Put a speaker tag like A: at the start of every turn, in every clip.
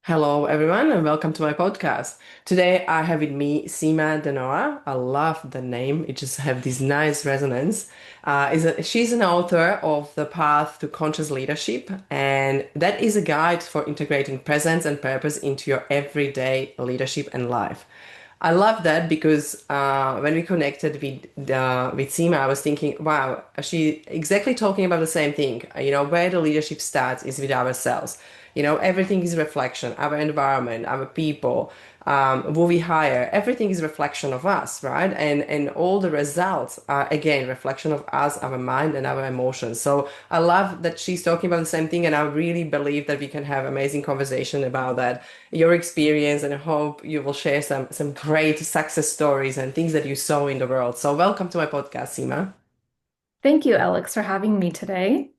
A: Hello, everyone, and welcome to my podcast. Today, I have with me Seema Dhanoa. I love the name; it just have this nice resonance. She's an author of The Path to Conscious Leadership, and that is a guide for integrating presence and purpose into your everyday leadership and life. I love that because when we connected with Seema, I was thinking, wow, she exactly talking about the same thing. Where the leadership starts is with ourselves. Everything is reflection. Our environment, our people, who we hire, everything is reflection of us, right? And all the results are again reflection of us, our mind, and our emotions. So I love that she's talking about the same thing, and I really believe that we can have amazing conversation about that, your experience, and I hope you will share some great success stories and things that you saw in the world. So welcome to my podcast, Seema.
B: Thank you, Alex, for having me today.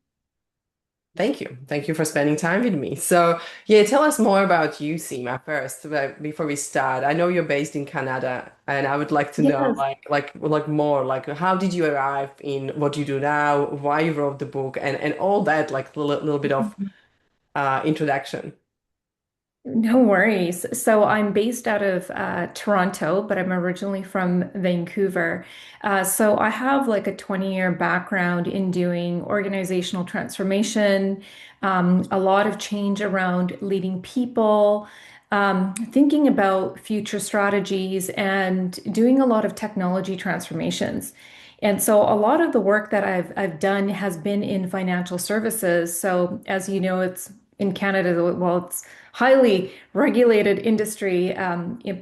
A: Thank you. Thank you for spending time with me. So, yeah, tell us more about you, Seema, first, before we start. I know you're based in Canada, and I would like to know,
B: Yes.
A: like more, like how did you arrive in what you do now, why you wrote the book, and all that, like a little bit of introduction.
B: No worries. So I'm based out of Toronto, but I'm originally from Vancouver. So I have like a 20-year background in doing organizational transformation, a lot of change around leading people, thinking about future strategies, and doing a lot of technology transformations. And so a lot of the work that I've done has been in financial services. So as you know, it's in Canada, well, it's highly regulated industry,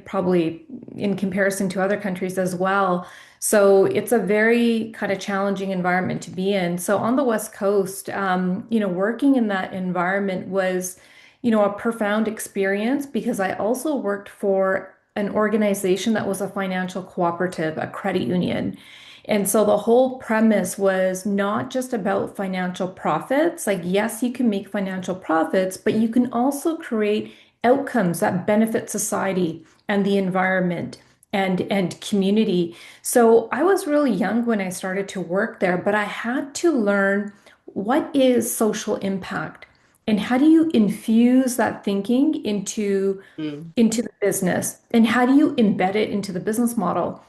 B: probably in comparison to other countries as well. So it's a very kind of challenging environment to be in. So on the West Coast, working in that environment was, a profound experience because I also worked for an organization that was a financial cooperative, a credit union. And so the whole premise was not just about financial profits. Like, yes, you can make financial profits, but you can also create outcomes that benefit society and the environment and community. So I was really young when I started to work there, but I had to learn what is social impact and how do you infuse that thinking
A: Mm.
B: into the business and how do you embed it into the business model.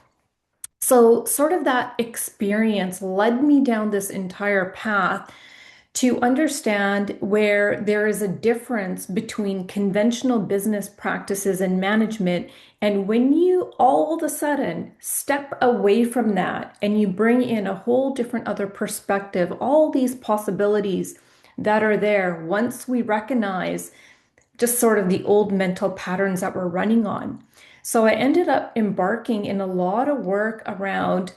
B: So, sort of that experience led me down this entire path to understand where there is a difference between conventional business practices and management. And when you all of a sudden step away from that and you bring in a whole different other perspective, all these possibilities that are there once we recognize just sort of the old mental patterns that we're running on. So I ended up embarking in a lot of work around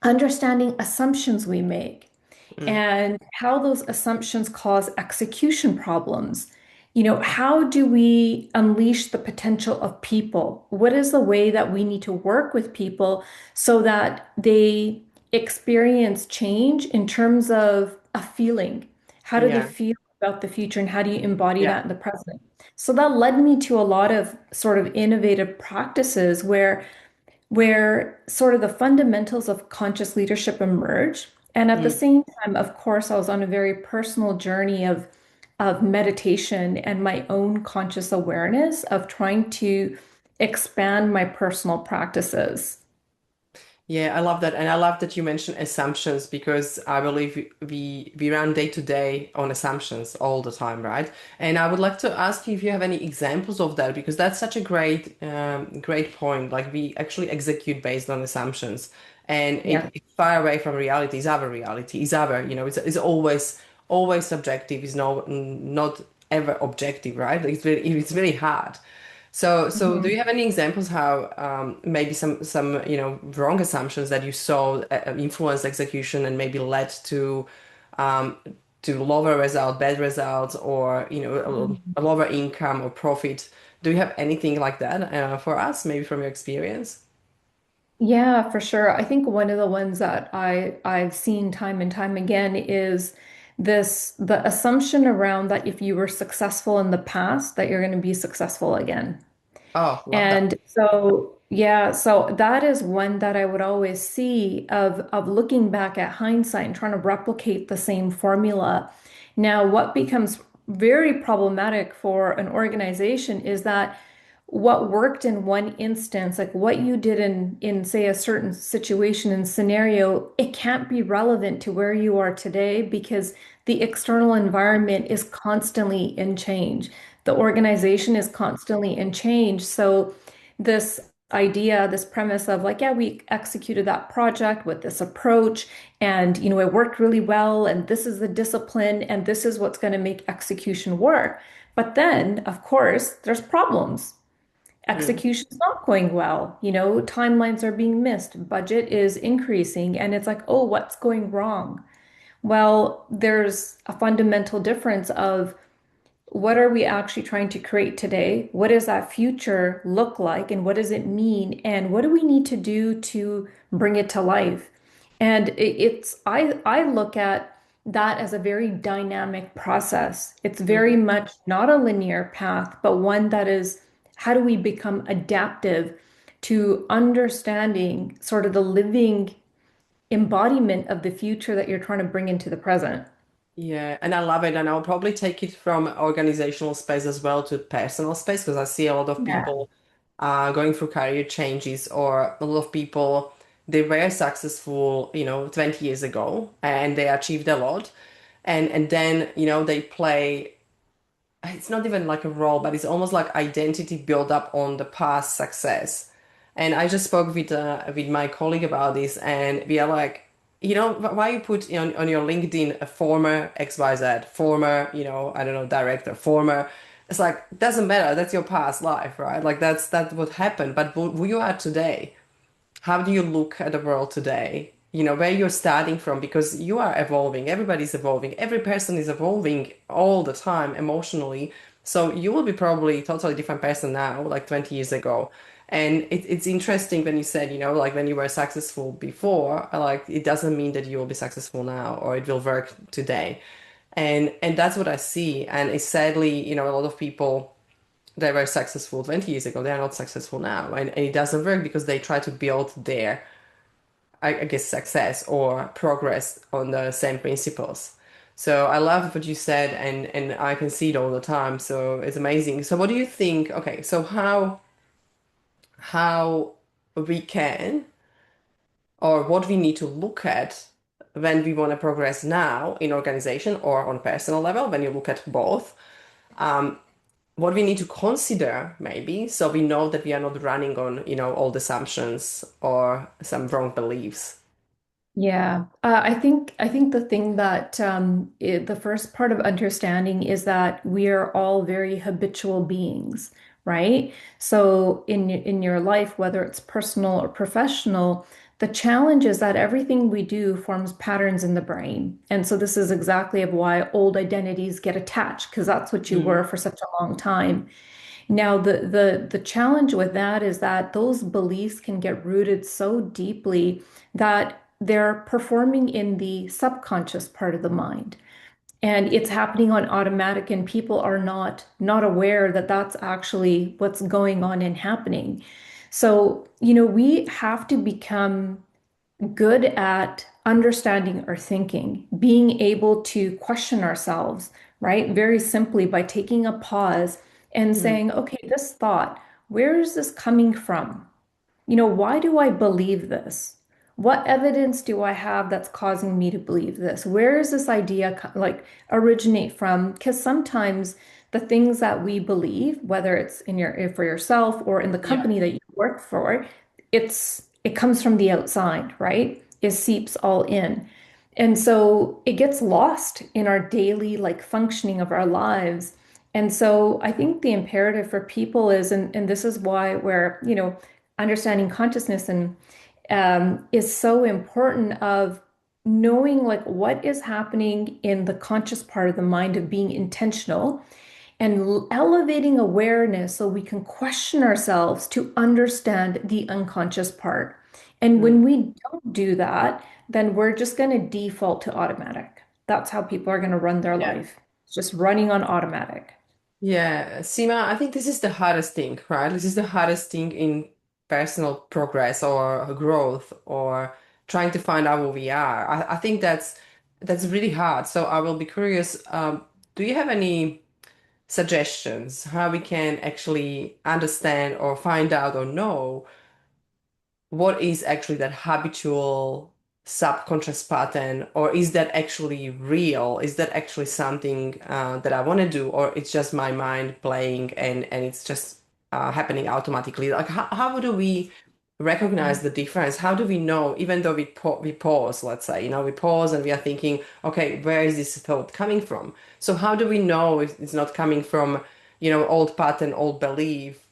B: understanding assumptions we make
A: Mm.
B: and how those assumptions cause execution problems. How do we unleash the potential of people? What is the way that we need to work with people so that they experience change in terms of a feeling? How do they
A: Yeah,
B: feel about the future and how do you embody
A: yeah.
B: that in the present? So that led me to a lot of sort of innovative practices where sort of the fundamentals of conscious leadership emerge. And at the
A: Mm.
B: same time, of course, I was on a very personal journey of meditation and my own conscious awareness of trying to expand my personal practices.
A: Yeah, I love that, and I love that you mentioned assumptions because I believe we run day to day on assumptions all the time, right? And I would like to ask you if you have any examples of that because that's such a great point. Like we actually execute based on assumptions, and
B: Yeah.
A: it's far away from reality. It's our reality. It's our, it's always subjective. It's not ever objective, right? It's really hard. So do
B: Mhm.
A: you have any examples how maybe some wrong assumptions that you saw influence execution and maybe led um, to lower result, bad results, or a lower income or profit? Do you have anything like that for us, maybe from your experience?
B: Yeah, for sure. I think one of the ones that I've seen time and time again is the assumption around that if you were successful in the past, that you're going to be successful again.
A: Oh, love that.
B: And so, yeah, so that is one that I would always see of looking back at hindsight and trying to replicate the same formula. Now, what becomes very problematic for an organization is that what worked in one instance, like what you did in say a certain situation and scenario, it can't be relevant to where you are today because the external environment is constantly in change. The organization is constantly in change. So this idea, this premise of like, yeah, we executed that project with this approach and it worked really well and this is the discipline and this is what's going to make execution work. But then, of course, there's problems.
A: Mm.
B: Execution's not going well. Timelines are being missed, budget is increasing, and it's like, oh, what's going wrong? Well, there's a fundamental difference of what are we actually trying to create today? What does that future look like? And what does it mean? And what do we need to do to bring it to life? And I look at that as a very dynamic process. It's very
A: Mhm.
B: much not a linear path, but one that is how do we become adaptive to understanding sort of the living embodiment of the future that you're trying to bring into the present?
A: Yeah, and I love it. And I'll probably take it from organizational space as well to personal space because I see a lot of
B: Yeah.
A: people going through career changes, or a lot of people, they were successful, 20 years ago and they achieved a lot. And then, they play, it's not even like a role, but it's almost like identity built up on the past success. And I just spoke with my colleague about this, and we are like, why you put on your LinkedIn a former XYZ, former, I don't know, director, former. It's like, doesn't matter. That's your past life, right? Like that's what happened. But who you are today, how do you look at the world today? Where you're starting from, because you are evolving, everybody's evolving, every person is evolving all the time emotionally. So you will be probably a totally different person now, like 20 years ago. And it's interesting when you said, like when you were successful before, like it doesn't mean that you will be successful now or it will work today. And that's what I see. And it's sadly, a lot of people they were successful 20 years ago, they are not successful now. And it doesn't work because they try to build their, I guess, success or progress on the same principles. So I love what you said, and I can see it all the time. So it's amazing. So what do you think? Okay, so how we can, or what we need to look at when we want to progress now in organization or on personal level, when you look at both, what we need to consider maybe so we know that we are not running on, old assumptions or some wrong beliefs.
B: Yeah, I think the thing that the first part of understanding is that we are all very habitual beings, right? So in your life, whether it's personal or professional, the challenge is that everything we do forms patterns in the brain, and so this is exactly of why old identities get attached because that's what you were
A: Mm,
B: for such a long time. Now, the challenge with that is that those beliefs can get rooted so deeply that they're performing in the subconscious part of the mind. And it's happening on automatic, and people are not aware that that's actually what's going on and happening. So, we have to become good at understanding our thinking, being able to question ourselves, right? Very simply by taking a pause and
A: mm,
B: saying, okay, this thought, where is this coming from? Why do I believe this? What evidence do I have that's causing me to believe this? Where is this idea like originate from? Because sometimes the things that we believe, whether it's in your for yourself or in the
A: yeah.
B: company that you work for, it comes from the outside, right? It seeps all in. And so it gets lost in our daily like functioning of our lives. And so I think the imperative for people is, and this is why we're, understanding consciousness and is so important of knowing like what is happening in the conscious part of the mind of being intentional and elevating awareness so we can question ourselves to understand the unconscious part. And
A: Mm,
B: when we don't do that, then we're just going to default to automatic. That's how people are going to run their
A: yeah.
B: life. It's just running on automatic.
A: Yeah, Seema, I think this is the hardest thing, right? This is the hardest thing in personal progress or growth or trying to find out who we are. I think that's really hard. So I will be curious. do you have any suggestions how we can actually understand or find out or know what is actually that habitual subconscious pattern, or is that actually real? Is that actually something that I want to do, or it's just my mind playing and it's just happening automatically? Like, how do we recognize the difference? How do we know, even though we pause, let's say, we pause and we are thinking, okay, where is this thought coming from? So how do we know if it's not coming from, old pattern, old belief,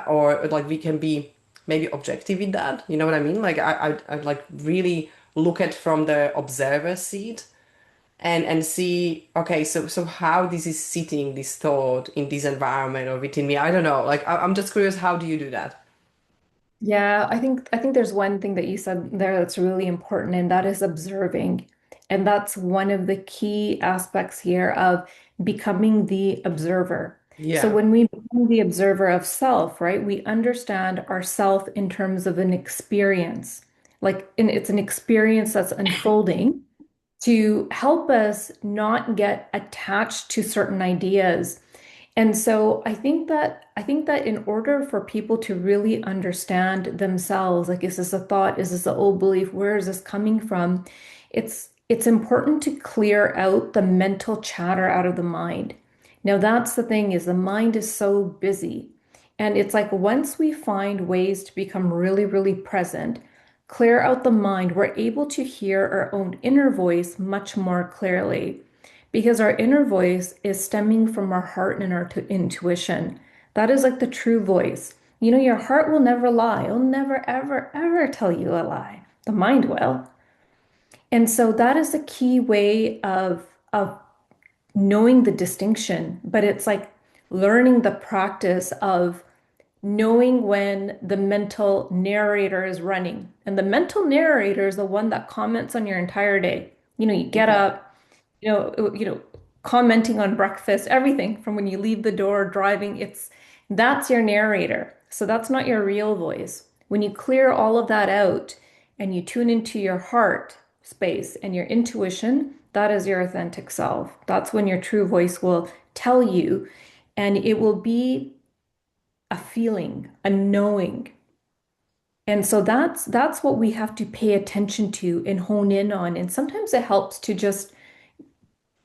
A: or like we can be maybe objective in that. You know what I mean? Like I'd like really look at from the observer seat and see, okay, so how this is sitting, this thought in this environment or within me. I don't know. Like I'm just curious, how do you do that?
B: Yeah, I think there's one thing that you said there that's really important, and that is observing. And that's one of the key aspects here of becoming the observer. So
A: Yeah.
B: when we become the observer of self, right, we understand ourself in terms of an experience. And it's an experience that's unfolding to help us not get attached to certain ideas. And so I think that in order for people to really understand themselves, like, is this a thought? Is this an old belief? Where is this coming from? It's important to clear out the mental chatter out of the mind. Now that's the thing, is the mind is so busy. And it's like once we find ways to become really, really present, clear out the mind, we're able to hear our own inner voice much more clearly. Because our inner voice is stemming from our heart and our intuition. That is like the true voice. You know, your heart will never lie. It'll never, ever, ever tell you a lie. The mind will. And so that is a key way of knowing the distinction. But it's like learning the practice of knowing when the mental narrator is running. And the mental narrator is the one that comments on your entire day. You know, you get
A: Okay.
B: up, commenting on breakfast, everything from when you leave the door, driving, that's your narrator. So that's not your real voice. When you clear all of that out and you tune into your heart space and your intuition, that is your authentic self. That's when your true voice will tell you, and it will be a feeling, a knowing. And so that's what we have to pay attention to and hone in on. And sometimes it helps to just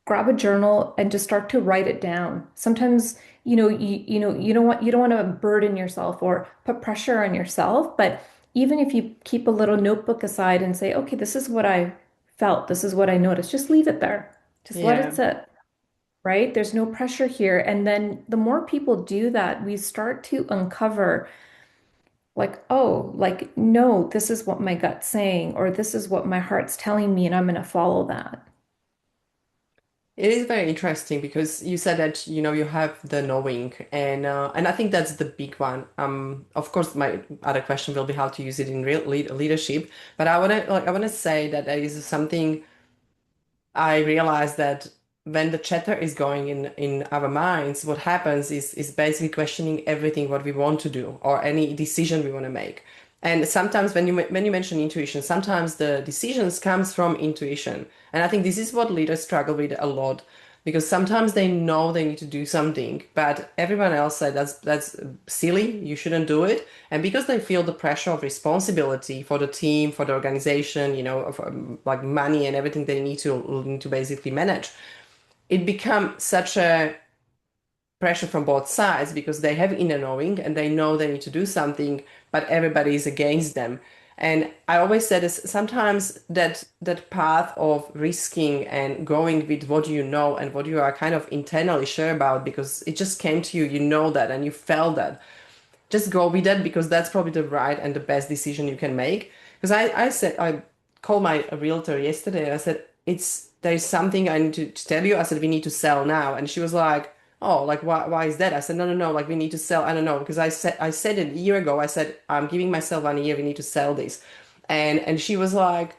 B: grab a journal and just start to write it down. Sometimes, you don't want to burden yourself or put pressure on yourself, but even if you keep a little notebook aside and say, okay, this is what I felt, this is what I noticed, just leave it there. Just let it
A: Yeah.
B: sit, right? There's no pressure here. And then the more people do that, we start to uncover like, oh, like, no, this is what my gut's saying, or this is what my heart's telling me, and I'm going to follow that.
A: It is very interesting because you said that you have the knowing, and I think that's the big one. Of course, my other question will be how to use it in real leadership, but I want to say that there is something I realized that when the chatter is going in our minds, what happens is basically questioning everything what we want to do or any decision we want to make. And sometimes when you mention intuition, sometimes the decisions comes from intuition. And I think this is what leaders struggle with a lot because sometimes they know they need to do something, but everyone else said that's silly, you shouldn't do it. And because they feel the pressure of responsibility for the team, for the organization, of like money and everything they need to basically manage, it becomes such a pressure from both sides because they have inner knowing and they know they need to do something, but everybody is against them. And I always said is sometimes that path of risking and going with what you know and what you are kind of internally sure about because it just came to you, you know that and you felt that just go with that because that's probably the right and the best decision you can make. Because I said, I called my realtor yesterday and I said, there's something I need to tell you. I said, we need to sell now. And she was like, oh, like, why is that? I said, no, no, no, like, we need to sell. I don't know. Because I said it a year ago, I said, I'm giving myself 1 year, we need to sell this. And she was like,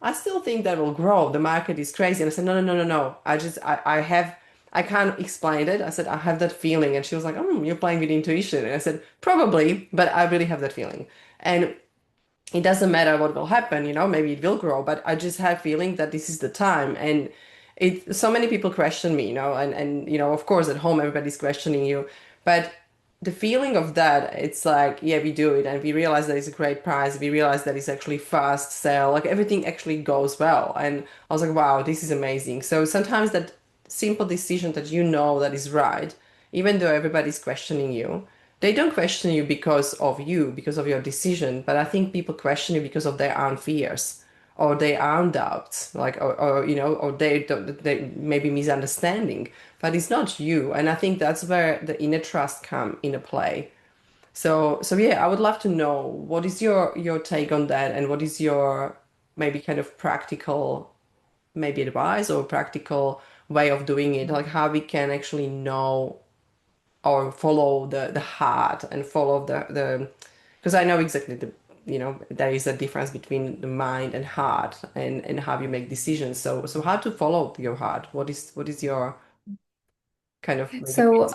A: I still think that will grow. The market is crazy. And I said, no, no, no, no, no. I can't explain it. I said, I have that feeling. And she was like, you're playing with intuition. And I said, probably, but I really have that feeling. And it doesn't matter what will happen, maybe it will grow, but I just have feeling that this is the time. And it so many people question me, and of course at home everybody's questioning you, but the feeling of that, it's like, yeah, we do it and we realize that it's a great price. We realize that it's actually fast sale, like everything actually goes well. And I was like, wow, this is amazing. So sometimes that simple decision that you know that is right, even though everybody's questioning you, they don't question you, because of your decision, but I think people question you because of their own fears or their own doubts, like or they maybe misunderstanding, but it's not you. And I think that's where the inner trust come into play. So yeah, I would love to know what is your take on that, and what is your maybe kind of practical maybe advice or practical way of doing it, like how we can actually know or follow the heart and follow the because I know exactly there is a difference between the mind and heart and how you make decisions. So how to follow your heart? What is your kind of maybe
B: So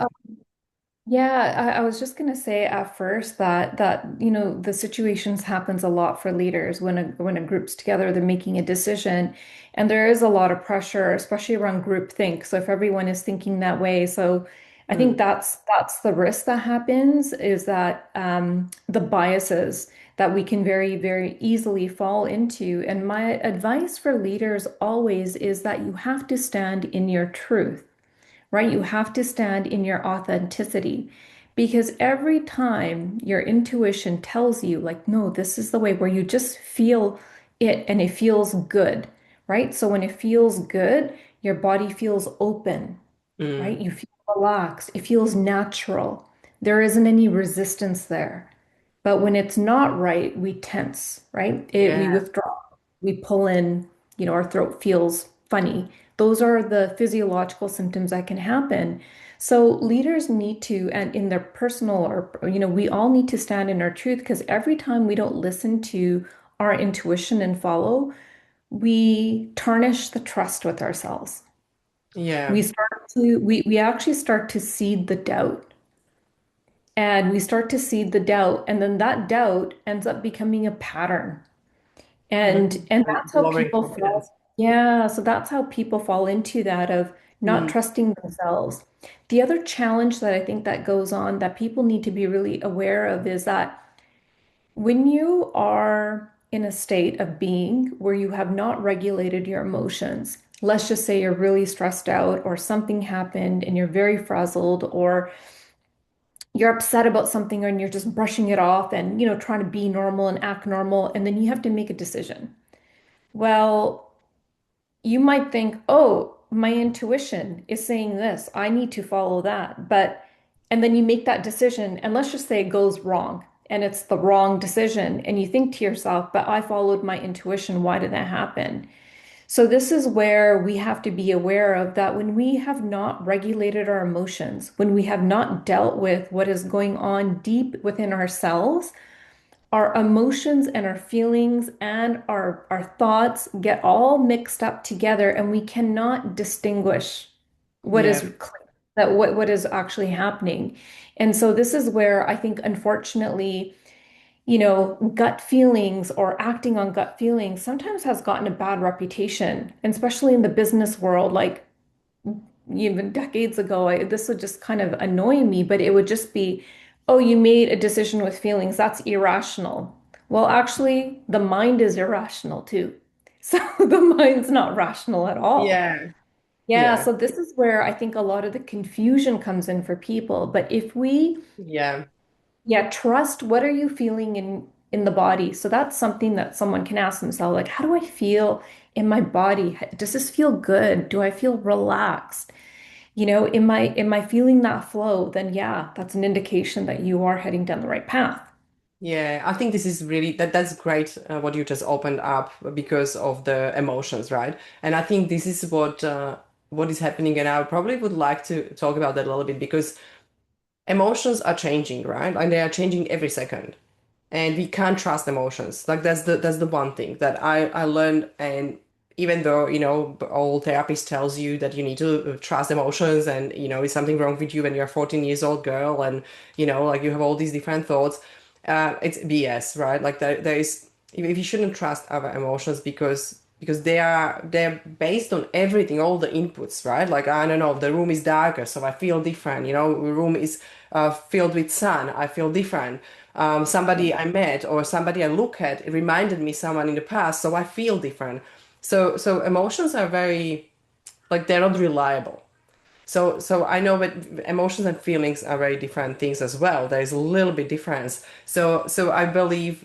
B: yeah, I was just gonna say at first that the situations happens a lot for leaders when a group's together, they're making a decision, and there is a lot of pressure, especially around groupthink. So if everyone is thinking that way, so I think
A: mm,
B: that's the risk that happens is that the biases that we can very, very easily fall into. And my advice for leaders always is that you have to stand in your truth, right? You have to stand in your authenticity because every time your intuition tells you, like, no, this is the way where you just feel it and it feels good, right? So when it feels good, your body feels open, right?
A: mm,
B: You feel relaxed. It feels natural. There isn't any resistance there. But when it's not right, we tense, right? We
A: yeah,
B: withdraw, we pull in, our throat feels funny. Those are the physiological symptoms that can happen. So leaders need to, and in their personal we all need to stand in our truth because every time we don't listen to our intuition and follow, we tarnish the trust with ourselves.
A: yeah,
B: We actually start to seed the doubt. And we start to seed the doubt, and then that doubt ends up becoming a pattern. And
A: and
B: that's how
A: lowering
B: people
A: confidence.
B: fall. Yeah, so that's how people fall into that of not
A: Mm,
B: trusting themselves. The other challenge that I think that goes on that people need to be really aware of is that when you are in a state of being where you have not regulated your emotions, let's just say you're really stressed out or something happened and you're very frazzled or you're upset about something and you're just brushing it off and trying to be normal and act normal and then you have to make a decision. Well, you might think, oh, my intuition is saying this. I need to follow that. And then you make that decision, and let's just say it goes wrong and it's the wrong decision. And you think to yourself, but I followed my intuition. Why did that happen? So, this is where we have to be aware of that when we have not regulated our emotions, when we have not dealt with what is going on deep within ourselves, our emotions and our feelings and our thoughts get all mixed up together and we cannot distinguish what is
A: yeah,
B: what is actually happening. And so this is where I think unfortunately, gut feelings or acting on gut feelings sometimes has gotten a bad reputation, and especially in the business world. Like even decades ago, this would just kind of annoy me, but it would just be, oh, you made a decision with feelings. That's irrational. Well, actually, the mind is irrational too. So the mind's not rational at all.
A: yeah,
B: Yeah,
A: yeah,
B: so this is where I think a lot of the confusion comes in for people. But if we,
A: yeah,
B: yeah, trust what are you feeling in the body? So that's something that someone can ask themselves, like, how do I feel in my body? Does this feel good? Do I feel relaxed? Am I feeling that flow? Then yeah, that's an indication that you are heading down the right path.
A: yeah. I think this is really that's great what you just opened up because of the emotions, right? And I think this is what is happening, and I probably would like to talk about that a little bit because emotions are changing, right? And they are changing every second. And we can't trust emotions. Like that's the one thing that I learned. And even though all therapist tells you that you need to trust emotions, and is something wrong with you when you're a 14 years old girl, and like you have all these different thoughts, it's BS, right? Like there is, if you shouldn't trust our emotions because because they're based on everything, all the inputs, right? Like I don't know, the room is darker, so I feel different. You know, the room is filled with sun, I feel different. Somebody I met or somebody I look at, it reminded me someone in the past, so I feel different. So emotions are very like they're not reliable. So I know that emotions and feelings are very different things as well. There is a little bit difference. So I believe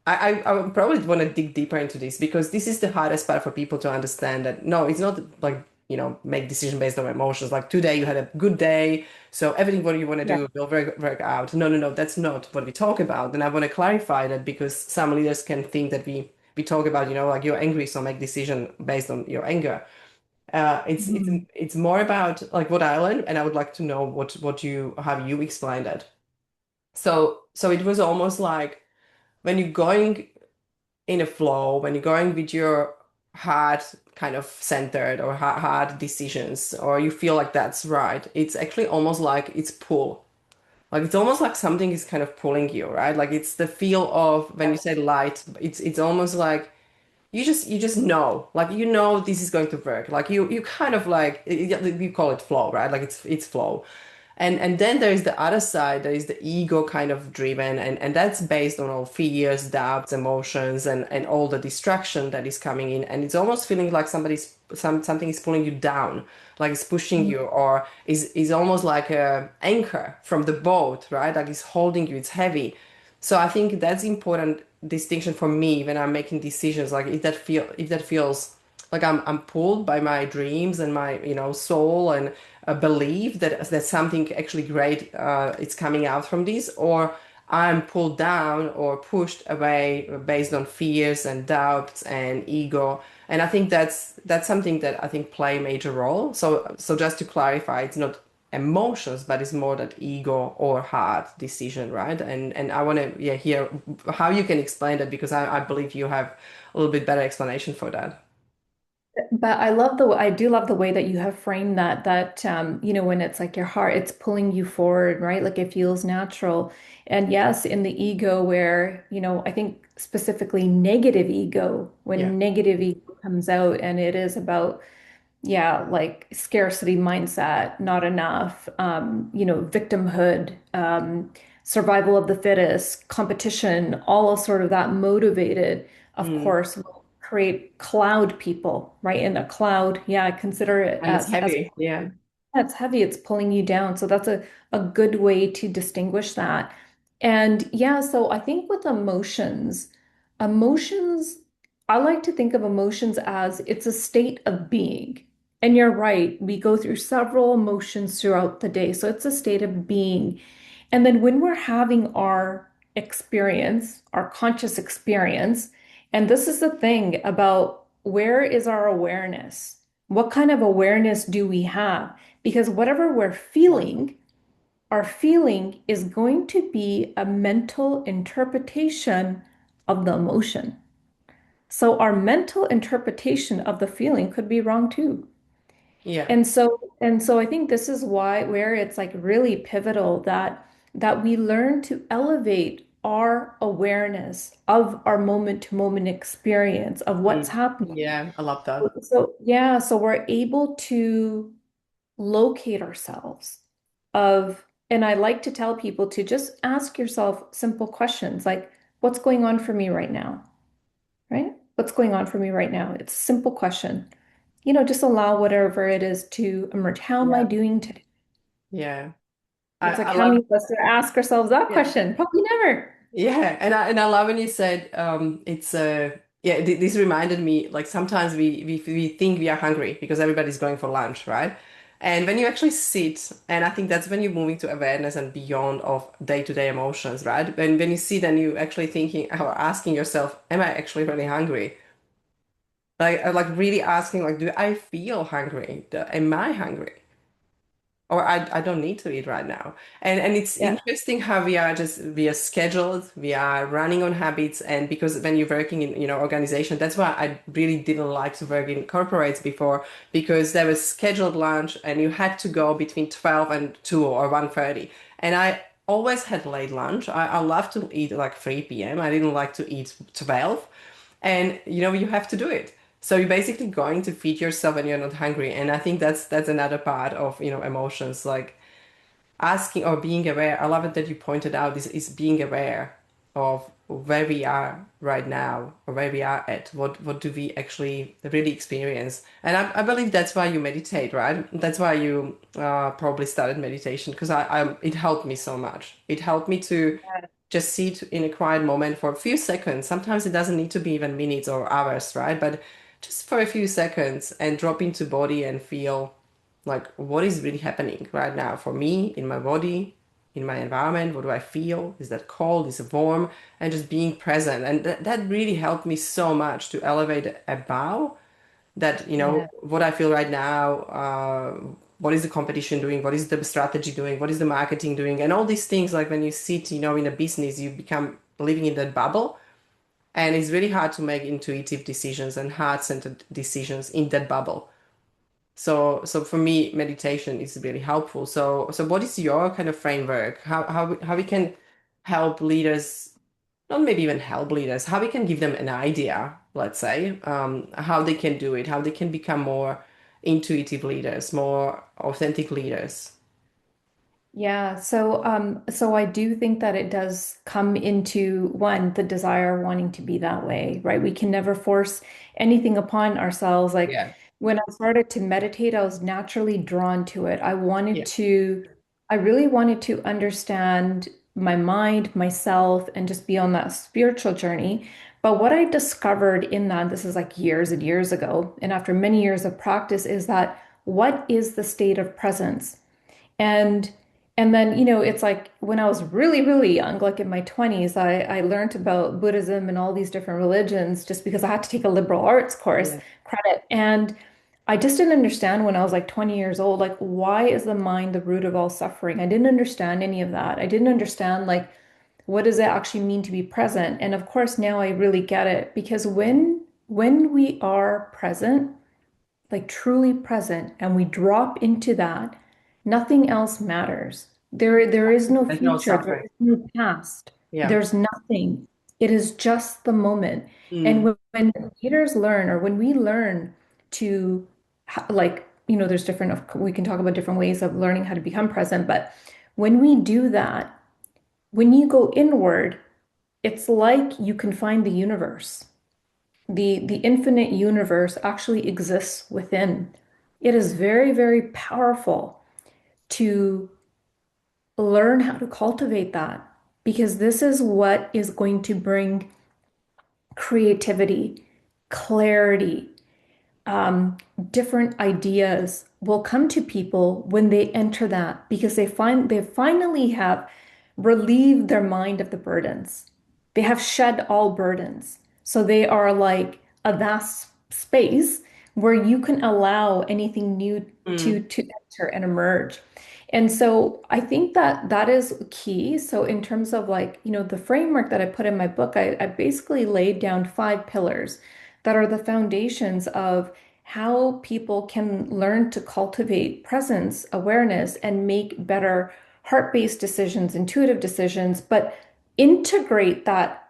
A: I would probably want to dig deeper into this because this is the hardest part for people to understand that no, it's not like, make decision based on emotions. Like today you had a good day, so everything what you want to
B: Yeah.
A: do will work out. No, no, no, that's not what we talk about. And I want to clarify that because some leaders can think that we talk about, like you're angry, so make decision based on your anger.
B: Mhm.
A: It's more about like what I learned, and I would like to know what you how you explained it. So it was almost like when you're going in a flow, when you're going with your heart kind of centered or hard decisions, or you feel like that's right, it's actually almost like it's pull. Like it's almost like something is kind of pulling you, right? Like it's the feel of when you say light, it's almost like you just know, like this is going to work. Like you kind of like you call it flow, right? Like it's flow. And then there is the other side, there is the ego kind of driven, and that's based on all fears, doubts, emotions, and all the distraction that is coming in. And it's almost feeling like something is pulling you down, like it's pushing you, or is almost like a anchor from the boat, right? Like it's holding you, it's heavy. So I think that's important distinction for me when I'm making decisions. Like if that feels like I'm pulled by my dreams and my soul and belief that something actually great it's coming out from this, or I'm pulled down or pushed away based on fears and doubts and ego. And I think that's something that I think play a major role. So just to clarify, it's not emotions, but it's more that ego or heart decision, right? And I want to hear how you can explain that because I believe you have a little bit better explanation for that.
B: But I do love the way that you have framed that, when it's like your heart, it's pulling you forward, right? Like it feels natural. And yes, in the ego where, I think specifically negative ego,
A: Yeah.
B: when negative ego comes out and it is about, yeah, like scarcity mindset, not enough, victimhood, survival of the fittest, competition, all of sort of that motivated, of
A: Mm.
B: course, will create cloud people, right? In a cloud, yeah, I consider it
A: And it's
B: as
A: heavy. Yeah.
B: it's heavy, it's pulling you down. So that's a good way to distinguish that. And yeah, so I think with emotions, I like to think of emotions as it's a state of being. And you're right, we go through several emotions throughout the day. So it's a state of being. And then when we're having our experience, our conscious experience, and this is the thing about where is our awareness? What kind of awareness do we have? Because whatever we're feeling, our feeling is going to be a mental interpretation of the emotion. So our mental interpretation of the feeling could be wrong too.
A: Yeah.
B: And so I think this is why where it's like really pivotal that we learn to elevate our awareness of our moment to moment experience of what's
A: Mm.
B: happening.
A: Yeah. I love that.
B: So yeah, so we're able to locate ourselves and I like to tell people to just ask yourself simple questions like, what's going on for me right now? Right? What's going on for me right now? It's a simple question. Just allow whatever it is to emerge. How am I
A: Yeah.
B: doing today?
A: Yeah.
B: It's like
A: I
B: how
A: love.
B: many of us ask ourselves that
A: Yeah.
B: question? Probably never.
A: Yeah, and I love when you said it's yeah, this reminded me like sometimes we think we are hungry because everybody's going for lunch, right? And when you actually sit, and I think that's when you're moving to awareness and beyond of day-to-day emotions, right? When you sit and you actually thinking or asking yourself, am I actually really hungry? Like really asking like, do I feel hungry? Am I hungry? Or I don't need to eat right now. And it's
B: Yeah.
A: interesting how we are scheduled, we are running on habits, and because when you're working in organization, that's why I really didn't like to work in corporates before, because there was scheduled lunch and you had to go between 12 and 2 or 1:30. And I always had late lunch. I love to eat like 3 p.m. I didn't like to eat 12. and you have to do it. So you're basically going to feed yourself when you're not hungry. And I think that's another part of, emotions, like asking or being aware. I love it that you pointed out this is being aware of where we are right now or where we are at. What do we actually really experience? And I believe that's why you meditate, right? That's why you probably started meditation because it helped me so much. It helped me to just sit in a quiet moment for a few seconds. Sometimes it doesn't need to be even minutes or hours, right? But just for a few seconds and drop into body and feel like what is really happening right now for me in my body, in my environment. What do I feel? Is that cold? Is it warm? And just being present. And that really helped me so much to elevate above that,
B: Yeah.
A: what I feel right now, what is the competition doing? What is the strategy doing? What is the marketing doing? And all these things, like when you sit, in a business, you become living in that bubble. And it's really hard to make intuitive decisions and heart-centered decisions in that bubble. So for me, meditation is really helpful. So what is your kind of framework? How we can help leaders, not maybe even help leaders, how we can give them an idea, let's say, how they can do it, how they can become more intuitive leaders, more authentic leaders.
B: Yeah, so I do think that it does come into one, the desire wanting to be that way, right? We can never force anything upon ourselves. Like
A: Yeah.
B: when I started to meditate, I was naturally drawn to it.
A: Yeah.
B: I really wanted to understand my mind, myself, and just be on that spiritual journey. But what I discovered in that, this is like years and years ago, and after many years of practice, is that what is the state of presence? And and then, it's like when I was really, really young, like in my 20s, I learned about Buddhism and all these different religions just because I had to take a liberal arts course
A: Yeah.
B: credit. And I just didn't understand when I was like 20 years old, like, why is the mind the root of all suffering? I didn't understand any of that. I didn't understand, like, what does it actually mean to be present? And of course, now I really get it because when we are present, like truly present, and we drop into that, nothing else matters. There is no
A: There's no
B: future, there
A: suffering.
B: is no past,
A: Yeah.
B: there's nothing. It is just the moment. And
A: Mm.
B: when leaders learn, or when we learn to, like, there's different, we can talk about different ways of learning how to become present, but when we do that, when you go inward, it's like you can find the universe. The infinite universe actually exists within. It is very, very powerful to learn how to cultivate that because this is what is going to bring creativity, clarity, um, different ideas will come to people when they enter that because they finally have relieved their mind of the burdens. They have shed all burdens. So they are like a vast space where you can allow anything new to
A: Mm.
B: to enter and emerge. And so I think that that is key. So in terms of like, the framework that I put in my book, I basically laid down 5 pillars that are the foundations of how people can learn to cultivate presence, awareness, and make better heart-based decisions, intuitive decisions, but integrate that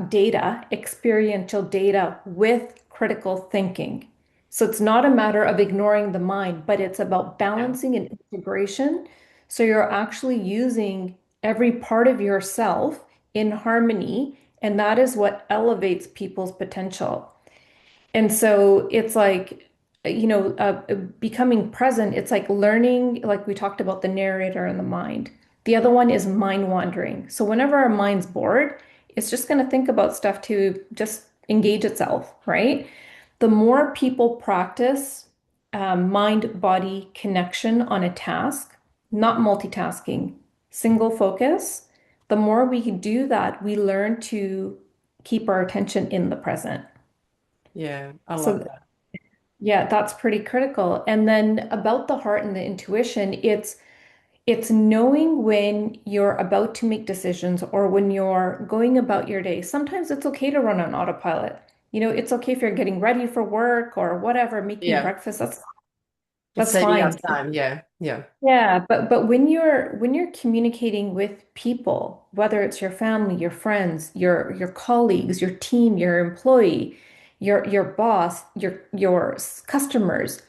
B: data, experiential data, with critical thinking. So it's not a matter of ignoring the mind, but it's about
A: Yeah.
B: balancing and integration. So you're actually using every part of yourself in harmony, and that is what elevates people's potential. And so it's like, becoming present, it's like learning, like we talked about the narrator and the mind. The other one is mind wandering. So whenever our mind's bored, it's just going to think about stuff to just engage itself, right? The more people practice mind-body connection on a task, not multitasking, single focus, the more we can do that, we learn to keep our attention in the present.
A: Yeah. I love
B: So
A: that.
B: yeah, that's pretty critical. And then about the heart and the intuition, it's knowing when you're about to make decisions or when you're going about your day. Sometimes it's okay to run on autopilot. It's okay if you're getting ready for work or whatever, making
A: Yeah.
B: breakfast. That's
A: It's
B: That's
A: saving us
B: fine.
A: time. Yeah. Yeah.
B: Yeah, but when you're communicating with people, whether it's your family, your friends, your colleagues, your team, your employee, your boss, your customers,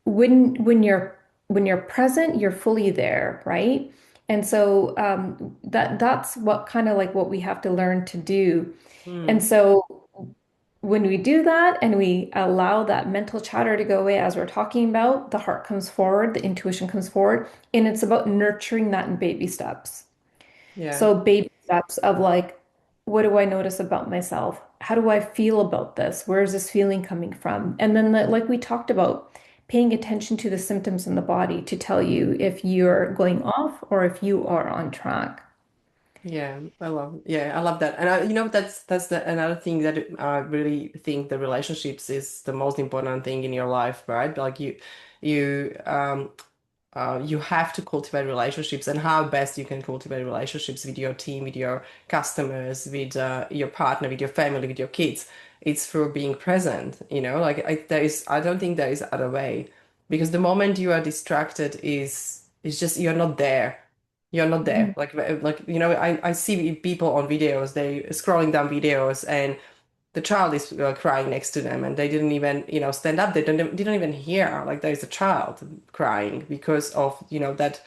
B: when you're present, you're fully there, right? And so that's what kind of like what we have to learn to do. And
A: Mm.
B: so when we do that and we allow that mental chatter to go away as we're talking about, the heart comes forward, the intuition comes forward, and it's about nurturing that in baby steps.
A: Yeah.
B: So baby steps of like, what do I notice about myself? How do I feel about this? Where is this feeling coming from? And then like we talked about, paying attention to the symptoms in the body to tell you if you're going off or if you are on track.
A: Yeah, I love that. And that's another thing that I really think the relationships is the most important thing in your life, right? Like you you have to cultivate relationships, and how best you can cultivate relationships with your team, with your customers, with your partner, with your family, with your kids. It's through being present, like I don't think there is other way, because the moment you are distracted is just you're not there. You're not there.
B: Mhm.
A: I see people on videos, they scrolling down videos, and the child is crying next to them, and they didn't even stand up. They didn't even hear like there is a child crying because of that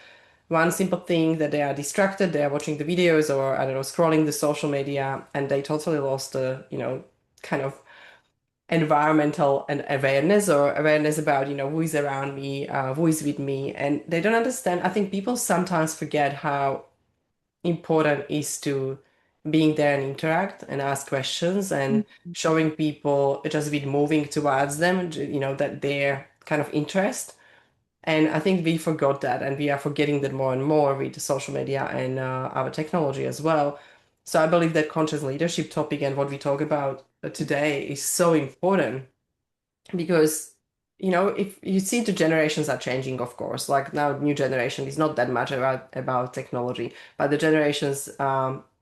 A: one simple thing, that they are distracted, they are watching the videos, or I don't know, scrolling the social media, and they totally lost the kind of environmental and awareness, or awareness about who is around me, who is with me, and they don't understand. I think people sometimes forget how important is to being there and interact and ask questions, and showing people just with moving towards them, that their kind of interest. And I think we forgot that, and we are forgetting that more and more with the social media and our technology as well. So I believe that conscious leadership topic and what we talk about today is so important, because if you see, the generations are changing, of course. Like now, new generation is not that much about technology, but the generations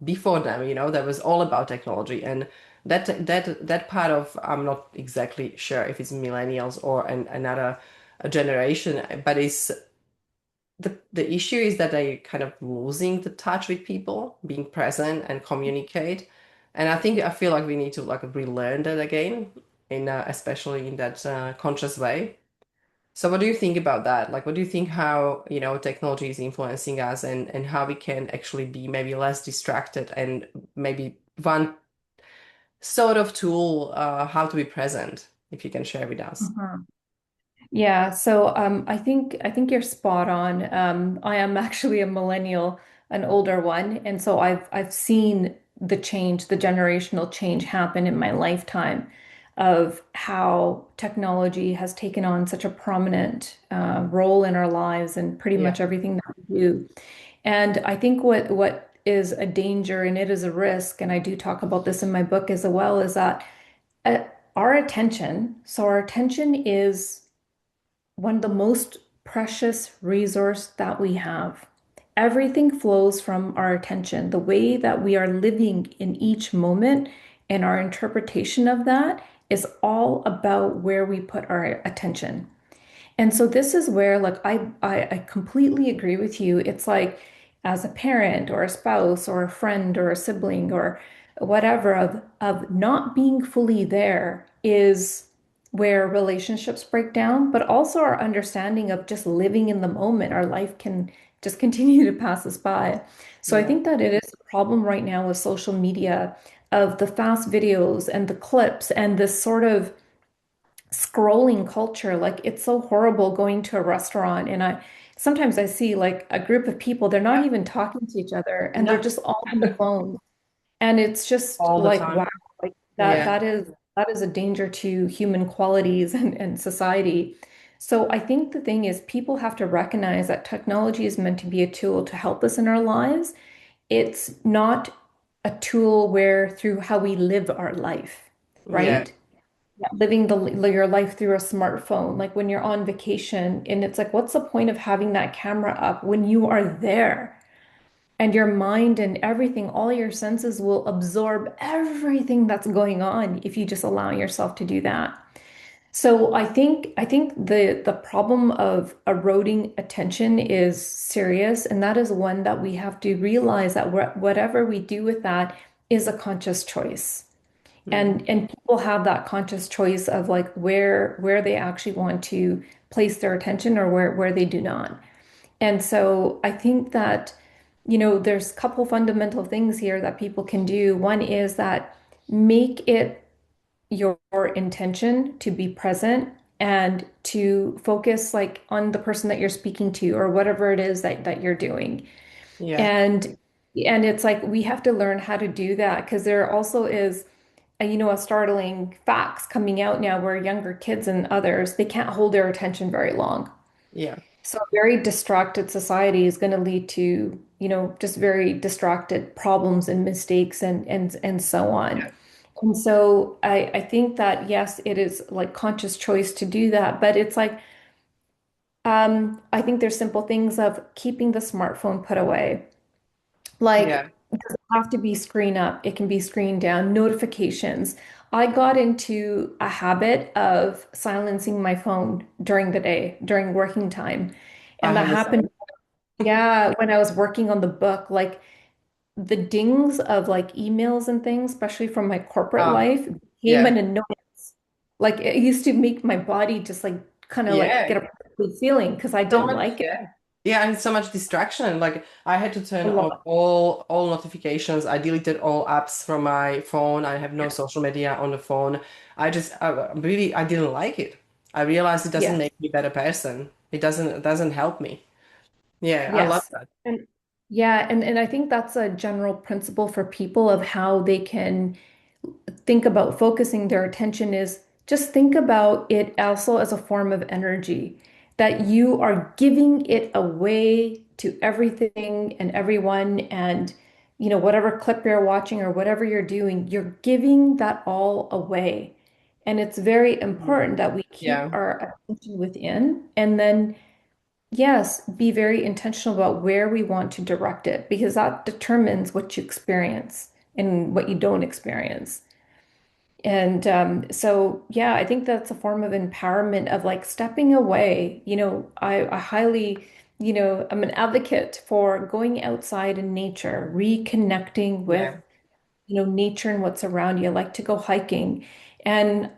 A: before them, that was all about technology. And that part of, I'm not exactly sure if it's millennials or another generation, but it's the issue is that they kind of losing the touch with people, being present and communicate. And I feel like we need to like relearn that again, in especially in that conscious way. So what do you think about that? Like, what do you think, how technology is influencing us, and how we can actually be maybe less distracted, and maybe one sort of tool how to be present, if you can share with us.
B: Mhm. Yeah, so I think you're spot on. I am actually a millennial, an older one, and so I've seen the change, the generational change happen in my lifetime of how technology has taken on such a prominent role in our lives and pretty
A: Yeah.
B: much everything that we do. And I think what is a danger and it is a risk, and I do talk about this in my book as well, is that uh, our attention is one of the most precious resource that we have. Everything flows from our attention. The way that we are living in each moment and our interpretation of that is all about where we put our attention. And so this is where like I completely agree with you. It's like as a parent or a spouse or a friend or a sibling or whatever of not being fully there is where relationships break down, but also our understanding of just living in the moment. Our life can just continue to pass us by. So I
A: Yeah.
B: think that it is a problem right now with social media of the fast videos and the clips and this sort of scrolling culture. Like it's so horrible going to a restaurant and I sometimes I see like a group of people, they're not
A: Yeah.
B: even talking to each other and they're
A: No.
B: just all on the phone. And it's just
A: All the
B: like, wow,
A: time.
B: like
A: Yeah.
B: that is a danger to human qualities and society. So I think the thing is people have to recognize that technology is meant to be a tool to help us in our lives. It's not a tool where through how we live our life,
A: Yeah.
B: right? Yeah, living your life through a smartphone, like when you're on vacation, and it's like, what's the point of having that camera up when you are there? And your mind and everything, all your senses will absorb everything that's going on if you just allow yourself to do that. So I think the problem of eroding attention is serious, and that is one that we have to realize that whatever we do with that is a conscious choice.
A: Mm.
B: And people have that conscious choice of like where they actually want to place their attention or where they do not. And so I think that, there's a couple fundamental things here that people can do. One is that make it your intention to be present and to focus like on the person that you're speaking to or whatever it is that you're doing.
A: Yeah,
B: And and it's like we have to learn how to do that because there also is a startling facts coming out now where younger kids and others, they can't hold their attention very long.
A: yeah,
B: So a very distracted society is going to lead to, just very distracted problems and mistakes and so on.
A: yeah,
B: And so I think that yes, it is like conscious choice to do that, but it's like I think there's simple things of keeping the smartphone put away. Like
A: yeah.
B: it doesn't have to be screen up, it can be screen down, notifications. I got into a habit of silencing my phone during the day, during working time.
A: I
B: And that
A: have the
B: happened,
A: same.
B: yeah, when I was working on the book, like the dings of like emails and things, especially from my corporate
A: Oh,
B: life, became
A: yeah,
B: an annoyance. Like it used to make my body just like kind of like get
A: yeah.
B: a prickly feeling because I
A: So
B: didn't
A: much,
B: like it
A: yeah. Yeah, and so much distraction. Like I had to
B: a
A: turn off
B: lot.
A: all notifications. I deleted all apps from my phone. I have no
B: Yes.
A: social media on the phone. I didn't like it. I realized it doesn't
B: Yes.
A: make me a better person. It doesn't help me. Yeah, I love
B: Yes.
A: that.
B: And yeah, and I think that's a general principle for people of how they can think about focusing their attention is just think about it also as a form of energy, that you are giving it away to everything and everyone. And, whatever clip you're watching or whatever you're doing, you're giving that all away. And it's very important
A: Mhm.
B: that we keep
A: Yeah.
B: our attention within and then, yes, be very intentional about where we want to direct it because that determines what you experience and what you don't experience. And so, yeah, I think that's a form of empowerment of like stepping away. I highly, I'm an advocate for going outside in nature, reconnecting with,
A: Yeah.
B: nature and what's around you. I like to go hiking. And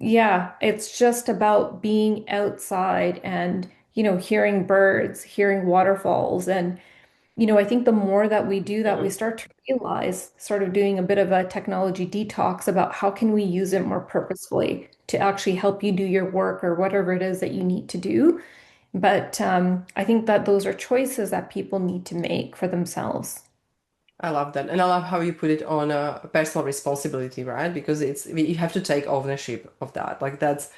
B: yeah, it's just about being outside and, hearing birds, hearing waterfalls, and I think the more that we do that, we
A: Mm.
B: start to realize, sort of doing a bit of a technology detox about how can we use it more purposefully to actually help you do your work or whatever it is that you need to do. But I think that those are choices that people need to make for themselves.
A: I love that. And I love how you put it on a personal responsibility, right? Because we have to take ownership of that. Like that's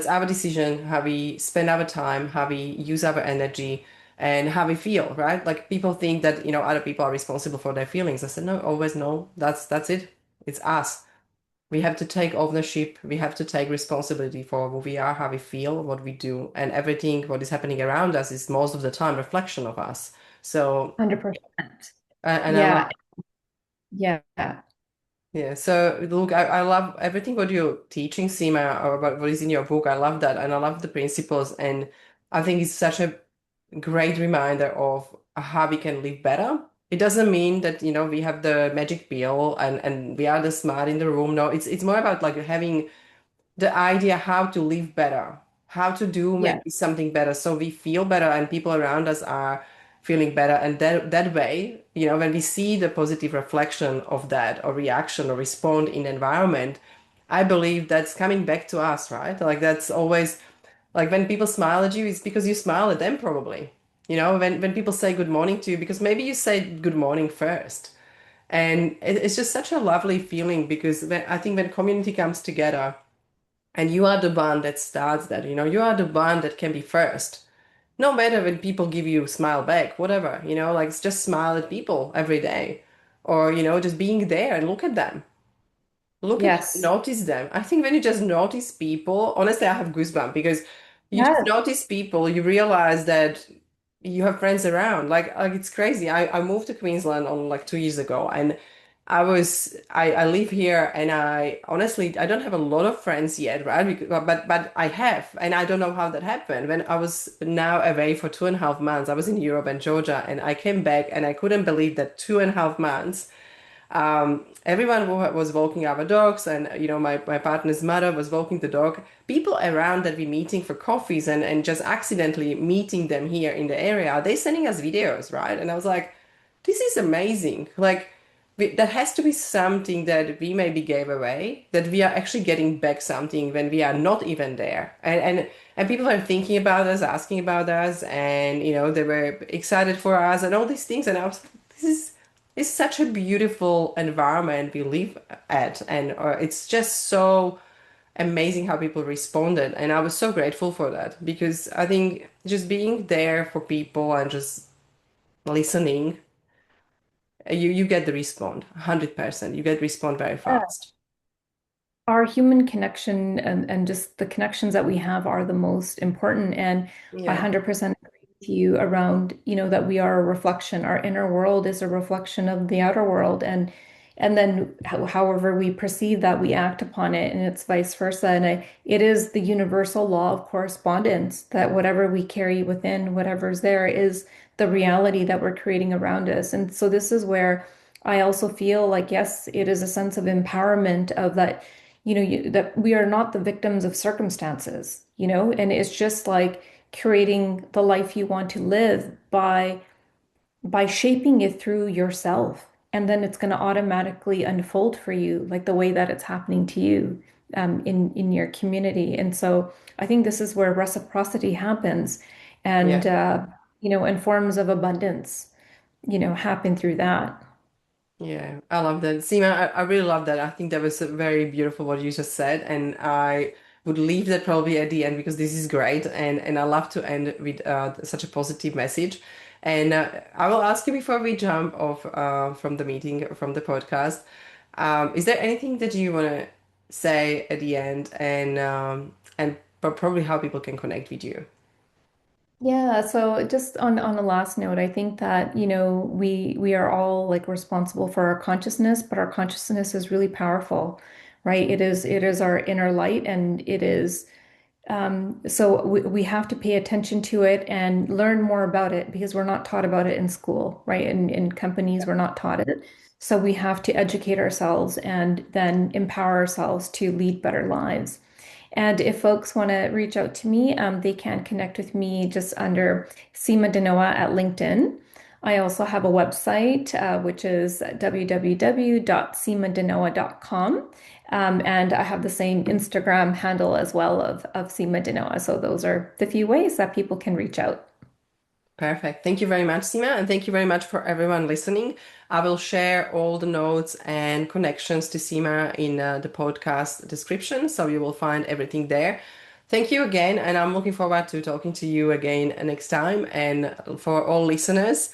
A: our decision, how we spend our time, how we use our energy, and how we feel, right? Like people think that, other people are responsible for their feelings. I said, no, always no. That's it. It's us. We have to take ownership. We have to take responsibility for who we are, how we feel, what we do, and everything what is happening around us is most of the time reflection of us. So,
B: 100%.
A: and I love
B: Yeah, yeah,
A: Yeah, so look, I love everything what you're teaching, Seema, or about what is in your book. I love that, and I love the principles, and I think it's such a great reminder of how we can live better. It doesn't mean that, we have the magic pill and we are the smart in the room. No, it's more about like having the idea how to live better, how to do
B: yeah,
A: maybe something better so we feel better and people around us are feeling better. And that way, when we see the positive reflection of that or reaction or respond in the environment, I believe that's coming back to us, right? Like that's always like when people smile at you, it's because you smile at them probably. When people say good morning to you, because maybe you say good morning first. And it's just such a lovely feeling because I think when community comes together, and you are the one that starts that, you are the one that can be first. No matter when people give you a smile back, whatever, like just smile at people every day. Or, just being there and look at them. Look at them,
B: yes,
A: notice them. I think when you just notice people, honestly, I have goosebumps because you just
B: yes,
A: notice people, you realize that you have friends around. Like it's crazy. I moved to Queensland on like 2 years ago, and I live here and I honestly I don't have a lot of friends yet, right? But I have, and I don't know how that happened. When I was now away for 2.5 months, I was in Europe and Georgia, and I came back and I couldn't believe that 2.5 months everyone was walking our dogs, and my partner's mother was walking the dog. People around that we're meeting for coffees and just accidentally meeting them here in the area, they sending us videos, right? And I was like, this is amazing. Like that has to be something that we maybe gave away, that we are actually getting back something when we are not even there. And people are thinking about us, asking about us, and they were excited for us and all these things. And I was, this is it's such a beautiful environment we live at, and it's just so amazing how people responded. And I was so grateful for that because I think just being there for people and just listening, you get the respond 100%. You get respond very fast.
B: Our human connection and just the connections that we have are the most important. And I
A: Yeah,
B: 100% agree with you around, that we are a reflection. Our inner world is a reflection of the outer world. And then however we perceive that, we act upon it, and it's vice versa. And it is the universal law of correspondence that whatever we carry within, whatever's there, is the reality that we're creating around us. And so this is where I also feel like, yes, it is a sense of empowerment of that, that we are not the victims of circumstances, and it's just like creating the life you want to live by shaping it through yourself. And then it's going to automatically unfold for you, like the way that it's happening to you in your community. And so I think this is where reciprocity happens, and
A: yeah.
B: and forms of abundance, happen through that.
A: Yeah, I love that. Seema, I really love that. I think that was very beautiful what you just said. And I would leave that probably at the end because this is great. And I love to end with such a positive message. And I will ask you before we jump off from the meeting, from the podcast, is there anything that you want to say at the end and probably how people can connect with you?
B: Yeah, so just on a last note, I think that, we are all like responsible for our consciousness, but our consciousness is really powerful, right? It is our inner light, and it is so we have to pay attention to it and learn more about it, because we're not taught about it in school, right? In companies, we're not taught it. So we have to educate ourselves and then empower ourselves to lead better lives. And if folks want to reach out to me, they can connect with me just under Seema Dhanoa at LinkedIn. I also have a website, which is www.seemadhanoa.com. And I have the same Instagram handle as well of Seema Dhanoa. So those are the few ways that people can reach out.
A: Perfect. Thank you very much, Seema, and thank you very much for everyone listening. I will share all the notes and connections to Seema in the podcast description, so you will find everything there. Thank you again, and I'm looking forward to talking to you again next time. And for all listeners,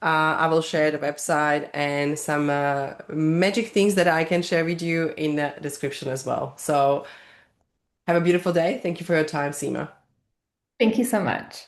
A: I will share the website and some magic things that I can share with you in the description as well. So have a beautiful day. Thank you for your time, Seema.
B: Thank you so much.